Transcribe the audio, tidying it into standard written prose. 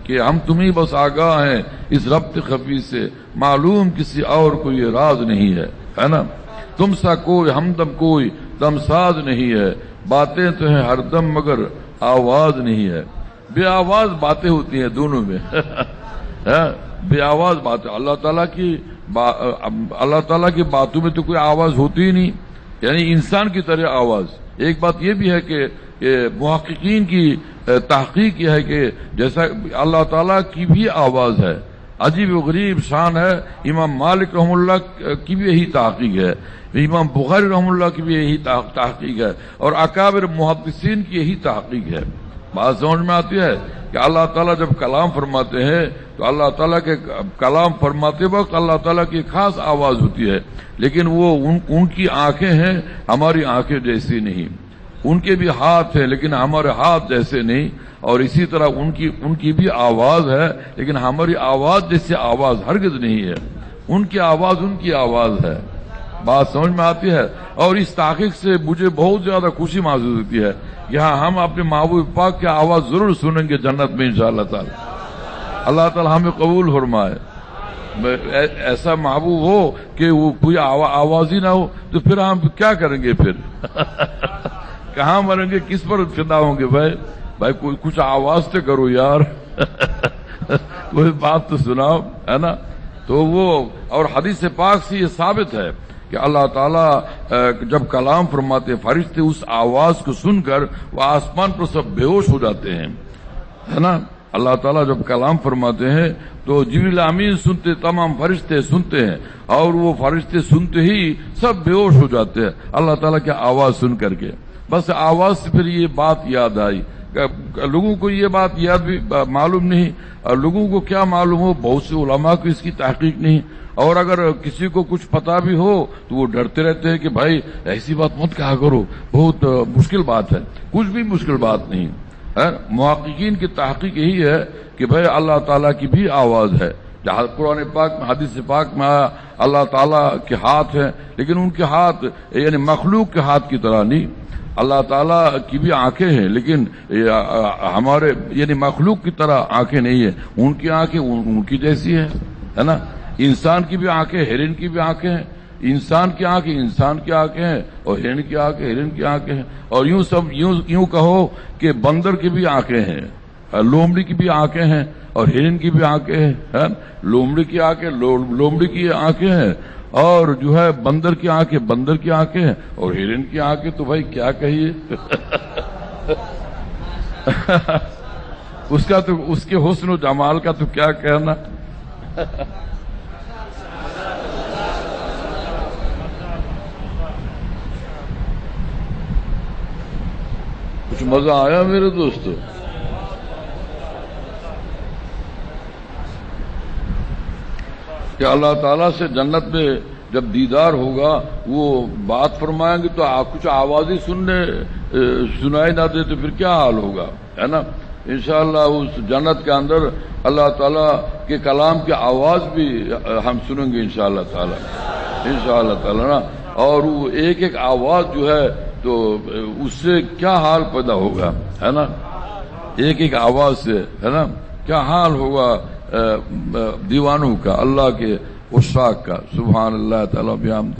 کہ ہم تمہیں بس آگاہ ہیں اس ربط خفی سے، معلوم کسی اور کو یہ راز نہیں ہے نا؟ تم سا کوئی ہمدم کوئی دمساز نہیں ہے، باتیں تو ہیں ہر دم مگر آواز نہیں ہے۔ بے آواز باتیں ہوتی ہیں دونوں میں بے آواز باتیں، اللہ تعالیٰ کی باتوں میں تو کوئی آواز ہوتی ہی نہیں، یعنی انسان کی طرح آواز۔ ایک بات یہ بھی ہے کہ محققین کی تحقیق یہ ہے کہ جیسا اللہ تعالیٰ کی بھی آواز ہے، عجیب و غریب شان ہے۔ امام مالک رحم اللہ کی بھی یہی تحقیق ہے، امام بخاری رحم اللہ کی بھی یہی تحقیق ہے، اور اکابر محدثین کی یہی تحقیق ہے۔ بات سمجھ میں آتی ہے کہ اللہ تعالیٰ جب کلام فرماتے ہیں تو اللہ تعالیٰ کے کلام فرماتے وقت اللہ تعالیٰ کی خاص آواز ہوتی ہے، لیکن وہ ان کی آنکھیں ہیں ہماری آنکھیں جیسی نہیں، ان کے بھی ہاتھ ہیں لیکن ہمارے ہاتھ جیسے نہیں، اور اسی طرح ان کی بھی آواز ہے لیکن ہماری آواز جیسے آواز ہرگز نہیں ہے، ان کی آواز ہے۔ بات سمجھ میں آتی ہے، اور اس تحقیق سے مجھے بہت زیادہ خوشی محسوس ہوتی ہے کہ ہاں ہم اپنے محبوب پاک کی آواز ضرور سنیں گے جنت میں انشاءاللہ تعالی۔ اللہ تعالی ہمیں قبول فرمائے۔ ایسا محبوب ہو کہ وہ کوئی آواز ہی نہ ہو تو پھر ہم کیا کریں گے؟ پھر کہاں مریں گے؟ کس پر فدا ہوں گے؟ بھائی کوئی کچھ آواز تو کرو یار کوئی بات تو سناؤ، ہے نا؟ تو وہ اور حدیث پاک سے یہ ثابت ہے کہ اللہ تعالیٰ جب کلام فرماتے فرشتے اس آواز کو سن کر وہ آسمان پر سب بے ہوش ہو جاتے ہیں، ہے نا؟ اللہ تعالیٰ جب کلام فرماتے ہیں تو جبریل امین سنتے، تمام فرشتے سنتے ہیں، اور وہ فرشتے سنتے ہی سب بے ہوش ہو جاتے ہیں اللہ تعالیٰ کی آواز سن کر کے۔ بس آواز سے پھر یہ بات یاد آئی، لوگوں کو یہ بات یاد بھی معلوم نہیں، اور لوگوں کو کیا معلوم ہو، بہت سے علماء کو اس کی تحقیق نہیں، اور اگر کسی کو کچھ پتا بھی ہو تو وہ ڈرتے رہتے ہیں کہ بھائی ایسی بات مت کہا کرو، بہت مشکل بات ہے۔ کچھ بھی مشکل بات نہیں ہے، محققین کی تحقیق یہی ہے کہ بھائی اللہ تعالیٰ کی بھی آواز ہے، جہاں قرآن پاک میں حدیث پاک میں آیا اللہ تعالیٰ کے ہاتھ ہیں، لیکن ان کے ہاتھ یعنی مخلوق کے ہاتھ کی طرح نہیں۔ اللہ تعالیٰ کی بھی آنکھیں ہیں لیکن ہمارے یعنی مخلوق کی طرح آنکھیں نہیں ہیں، ان کی آنکھیں ان کی جیسی ہے نا؟ انسان کی بھی آنکھیں، ہرن کی بھی آنکھیں ہیں، انسان کی آنکھیں انسان کی آنکھیں ہیں، اور ہرن کی آنکھیں ہرن کی آنکھیں ہیں، اور یوں کہو کہ بندر کی بھی آنکھیں ہیں، لومڑی کی بھی آنکھیں ہیں، اور ہرن کی بھی آنکھیں ہیں۔ لومڑی کی آنکھیں لومڑی کی آنکھیں ہیں، اور جو ہے بندر کی آنکھیں بندر کی آنکھیں ہیں، اور ہرن کی آنکھیں تو بھائی کیا کہیے اس کے حسن و جمال کا تو کیا کہنا۔ کچھ مزہ آیا میرے دوستو؟ کہ اللہ تعالیٰ سے جنت میں جب دیدار ہوگا وہ بات فرمائیں گے تو کچھ آوازیں سنائی نہ دے تو پھر کیا حال ہوگا، ہے نا؟ انشاءاللہ اس جنت کے اندر اللہ تعالیٰ کے کلام کی آواز بھی ہم سنیں گے انشاءاللہ تعالیٰ نا، اور وہ ایک ایک آواز جو ہے تو اس سے کیا حال پیدا ہوگا، ہے نا؟ ایک ایک آواز سے، ہے نا، کیا حال ہوگا دیوانوں کا، اللہ کے عشاق کا۔ سبحان اللہ تعالیٰ بیام